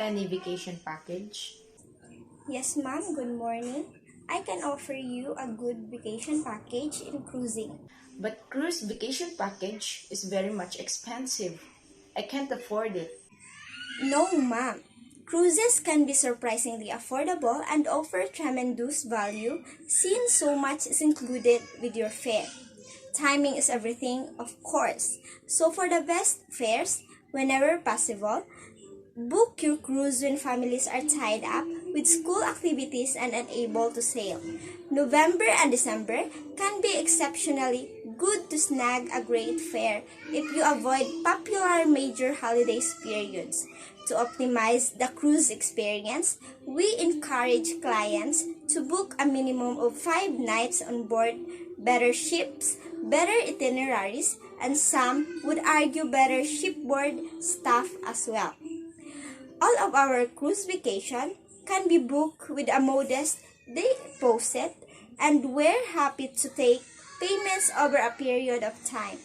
any vacation package? Yes, ma'am. Good morning. I can offer you a good vacation package in cruising. But cruise vacation package is very much expensive. I can't afford it. No, ma'am. Cruises can be surprisingly affordable and offer tremendous value since so much is included with your fare. Timing is everything, of course. So for the best fares, whenever possible, book your cruise when families are tied up with school activities and unable to sail. November and December can be exceptionally good to snag a great fare if you avoid popular major holidays periods. To optimize the cruise experience, we encourage clients to book a minimum of 5 nights on board better ships, better itineraries, and some would argue better shipboard staff as well. All of our cruise vacation can be booked with a modest deposit, and we're happy to take payments over a period of time.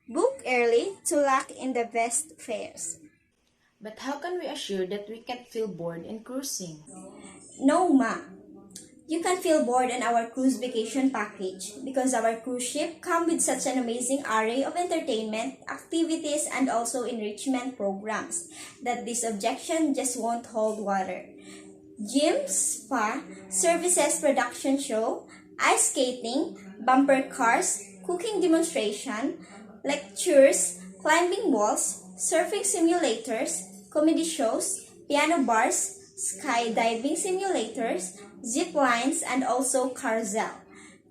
Book early to lock in the best fares. But how can we assure that we can't feel bored in cruising? No, ma. You can feel bored in our cruise vacation package because our cruise ship comes with such an amazing array of entertainment, activities, and also enrichment programs that this objection just won't hold water. Gym, spa, services production show, ice skating, bumper cars, cooking demonstration, lectures, climbing walls, surfing simulators, comedy shows, piano bars, skydiving simulators, zip lines, and also carousel.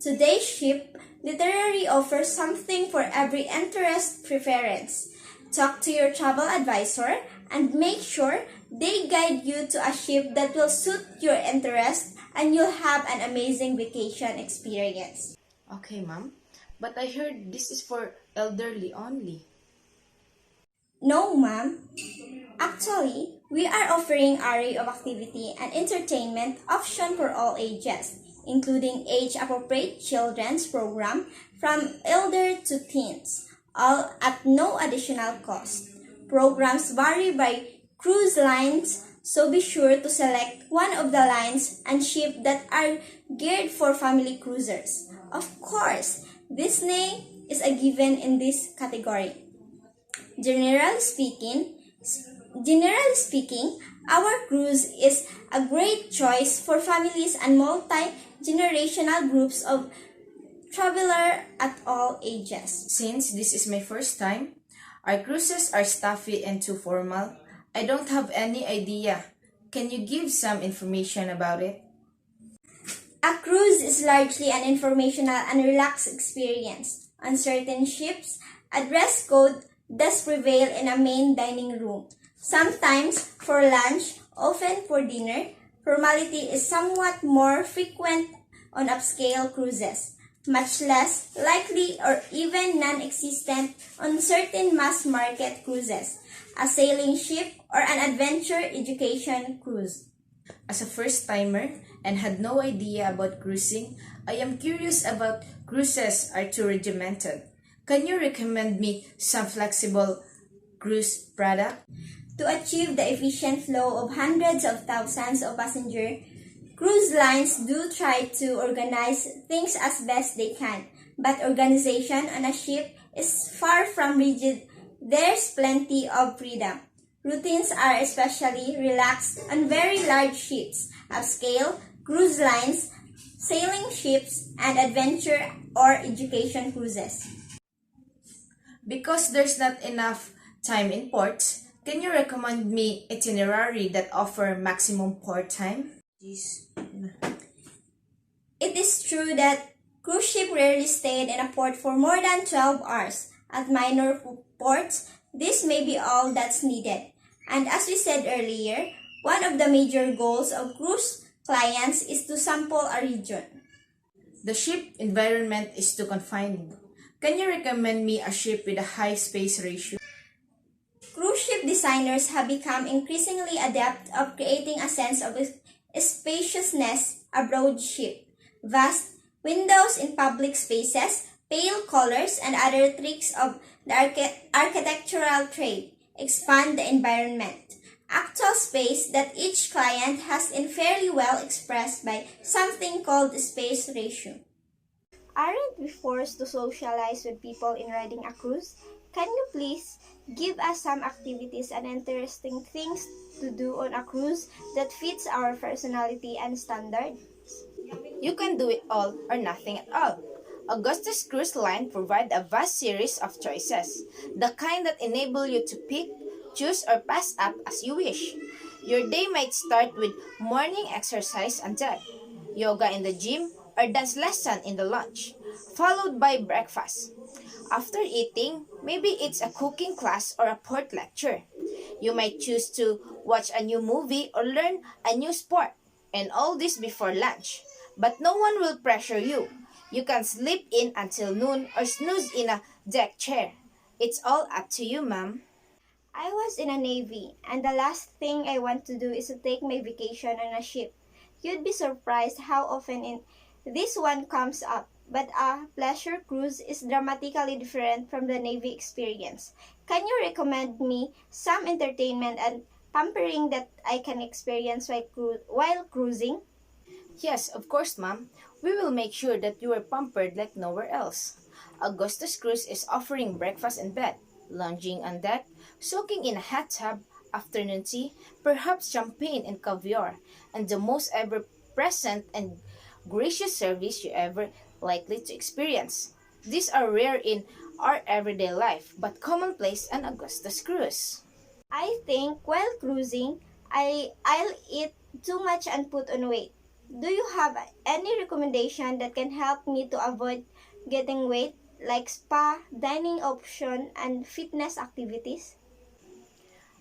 Today's ship literally offers something for every interest preference. Talk to your travel advisor and make sure they guide you to a ship that will suit your interest and you'll have an amazing vacation experience. Okay, ma'am. But I heard this is for elderly only. No, ma'am. Actually, we are offering an array of activity and entertainment options for all ages, including age-appropriate children's program from elder to teens, all at no additional cost. Programs vary by cruise lines, so be sure to select one of the lines and ships that are geared for family cruisers. Of course, Disney is a given in this category. Generally speaking, our cruise is a great choice for families and multi-generational groups of travelers at all ages. Since this is my first time, our cruises are stuffy and too formal. I don't have any idea. Can you give some information about it? A cruise is largely an informational and relaxed experience. On certain ships, a dress code does prevail in a main dining room. Sometimes for lunch, often for dinner, formality is somewhat more frequent on upscale cruises, much less likely or even non-existent on certain mass-market cruises, a sailing ship, or an adventure education cruise. As a first-timer and had no idea about cruising, I am curious about cruises are too regimented. Can you recommend me some flexible cruise product? To achieve the efficient flow of hundreds of thousands of passengers, cruise lines do try to organize things as best they can, but organization on a ship is far from rigid. There's plenty of freedom. Routines are especially relaxed on very large ships, upscale, cruise lines, sailing ships, and adventure or education cruises. Because there's not enough time in ports, can you recommend me itinerary that offer maximum port time? It is true that cruise ship rarely stayed in a port for more than 12 hours. At minor ports, this may be all that's needed. And as we said earlier, one of the major goals of cruise clients is to sample a region. The ship environment is too confining. Can you recommend me a ship with a high space ratio? Cruise ship designers have become increasingly adept at creating a sense of spaciousness aboard ship. Vast windows in public spaces, pale colors, and other tricks of the architectural trade expand the environment. actual space that each client has in fairly well expressed by something called space ratio. Aren't we forced to socialize with people in riding a cruise? Can you please give us some activities and interesting things to do on a cruise that fits our personality and standards? You can do it all or nothing at all. Augustus Cruise Line provide a vast series of choices, the kind that enable you to pick, choose, or pass up as you wish. Your day might start with morning exercise on deck, yoga in the gym, or dance lesson in the lounge, followed by breakfast. After eating, maybe it's a cooking class or a port lecture. You might choose to watch a new movie or learn a new sport, and all this before lunch. But no one will pressure you. You can sleep in until noon or snooze in a deck chair. It's all up to you, ma'am. I was in a navy, and the last thing I want to do is to take my vacation on a ship. You'd be surprised how often this one comes up, but a pleasure cruise is dramatically different from the navy experience. Can you recommend me some entertainment and pampering that I can experience while cruising? Yes, of course, ma'am. We will make sure that you are pampered like nowhere else. Augustus Cruise is offering breakfast in bed, lounging on deck, soaking in a hot tub, afternoon tea, perhaps champagne and caviar, and the most ever present and gracious service you ever likely to experience. These are rare in our everyday life, but commonplace on Augustus Cruise. I think while cruising, I'll eat too much and put on weight. Do you have any recommendation that can help me to avoid getting weight, like spa, dining option, and fitness activities?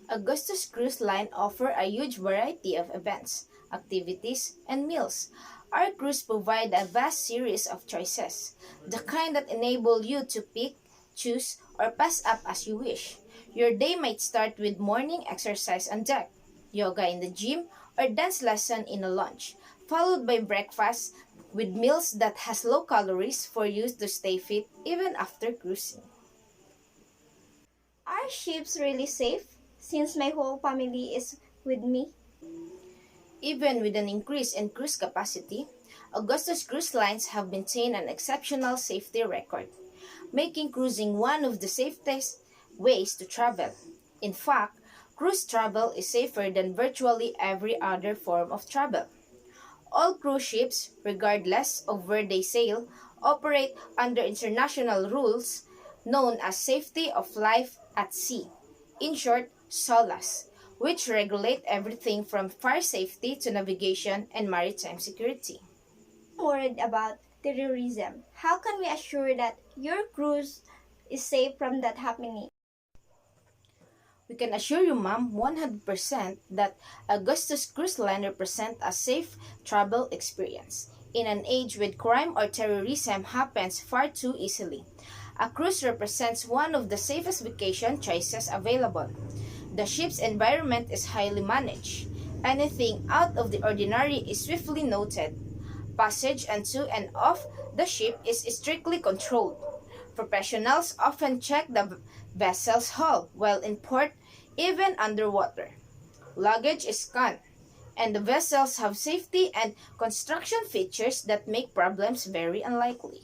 Augustus Cruise Line offer a huge variety of events, activities, and meals. Our cruise provide a vast series of choices, the kind that enable you to pick, choose, or pass up as you wish. Your day might start with morning exercise on deck, yoga in the gym, or dance lesson in a lounge, followed by breakfast with meals that has low calories for you to stay fit even after cruising. Are ships really safe since my whole family is with me? Even with an increase in cruise capacity, Augustus Cruise Lines have maintained an exceptional safety record, making cruising one of the safest ways to travel. In fact, cruise travel is safer than virtually every other form of travel. All cruise ships, regardless of where they sail, operate under international rules known as Safety of Life at Sea, in short, SOLAS, which regulate everything from fire safety to navigation and maritime security. I'm worried about terrorism. How can we assure that your cruise is safe from that happening? We can assure you, ma'am, 100% that Augustus Cruise Line represent a safe travel experience. In an age when crime or terrorism happens far too easily, a cruise represents one of the safest vacation choices available. The ship's environment is highly managed. Anything out of the ordinary is swiftly noted. Passage to and off the ship is strictly controlled. Professionals often check the vessel's hull while in port, even underwater. Luggage is scanned, and the vessels have safety and construction features that make problems very unlikely.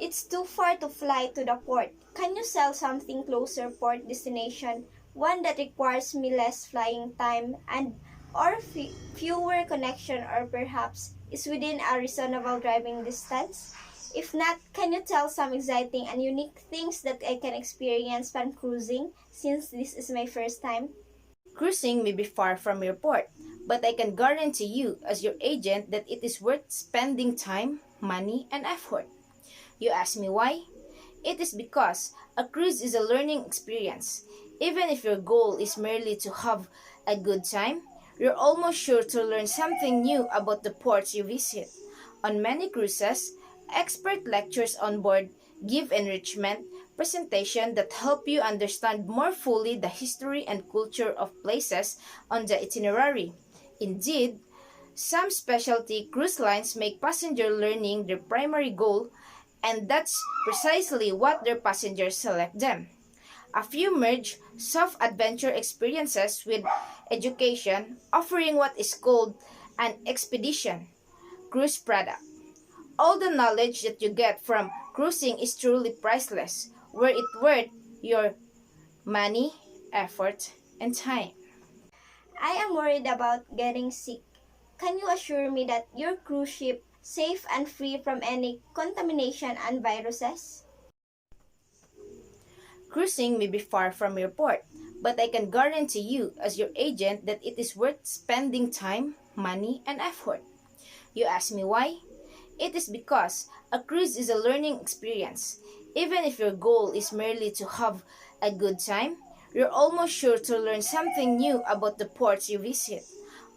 It's too far to fly to the port. Can you sell something closer port destination, one that requires me less flying time and or fewer connection or perhaps is within a reasonable driving distance? If not, can you tell some exciting and unique things that I can experience when cruising since this is my first time? Cruising may be far from your port, but I can guarantee you as your agent that it is worth spending time, money, and effort. You ask me why? It is because a cruise is a learning experience. Even if your goal is merely to have a good time, you're almost sure to learn something new about the ports you visit. On many cruises, expert lectures on board give enrichment presentation that help you understand more fully the history and culture of places on the itinerary. Indeed, some specialty cruise lines make passenger learning their primary goal, and that's precisely what their passengers select them. A few merge soft adventure experiences with education, offering what is called an expedition cruise product. All the knowledge that you get from cruising is truly priceless, where it worth your money, effort, and time. I am worried about getting sick. Can you assure me that your cruise ship safe and free from any contamination and viruses? Cruising may be far from your port, but I can guarantee you, as your agent, that it is worth spending time, money, and effort. You ask me why? It is because a cruise is a learning experience. Even if your goal is merely to have a good time, you're almost sure to learn something new about the ports you visit.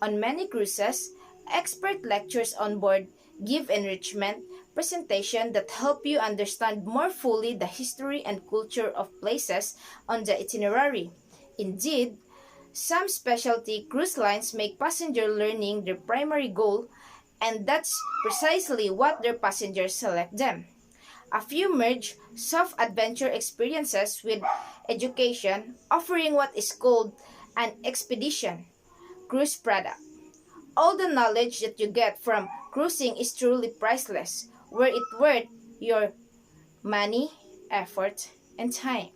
On many cruises, expert lectures on board give enrichment presentation that help you understand more fully the history and culture of places on the itinerary. Indeed, some specialty cruise lines make passenger learning their primary goal, and that's precisely what their passengers select them. A few merge soft adventure experiences with education, offering what is called an expedition cruise product. All the knowledge that you get from cruising is truly priceless, where it worth your money, effort, and time.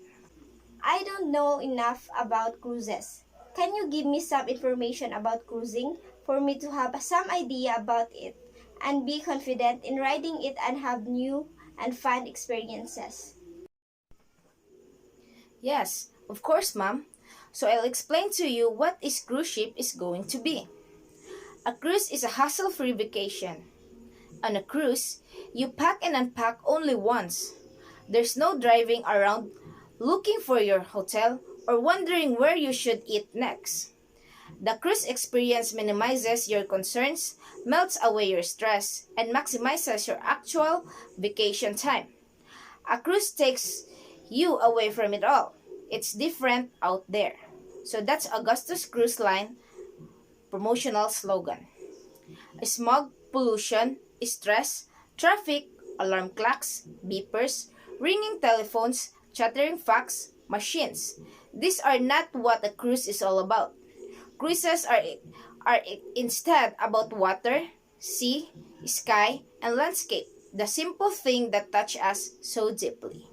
I don't know enough about cruises. Can you give me some information about cruising for me to have some idea about it and be confident in riding it and have new and fun experiences? Yes, of course, ma'am. So I'll explain to you what this cruise ship is going to be. A cruise is a hassle-free vacation. On a cruise, you pack and unpack only once. There's no driving around looking for your hotel or wondering where you should eat next. The cruise experience minimizes your concerns, melts away your stress, and maximizes your actual vacation time. A cruise takes you away from it all. It's different out there. So that's Augustus Cruise Line promotional slogan. Smog, pollution, stress, traffic, alarm clocks, beepers, ringing telephones, chattering fax machines. These are not what a cruise is all about. Cruises are instead about water, sea, sky, and landscape, the simple thing that touch us so deeply.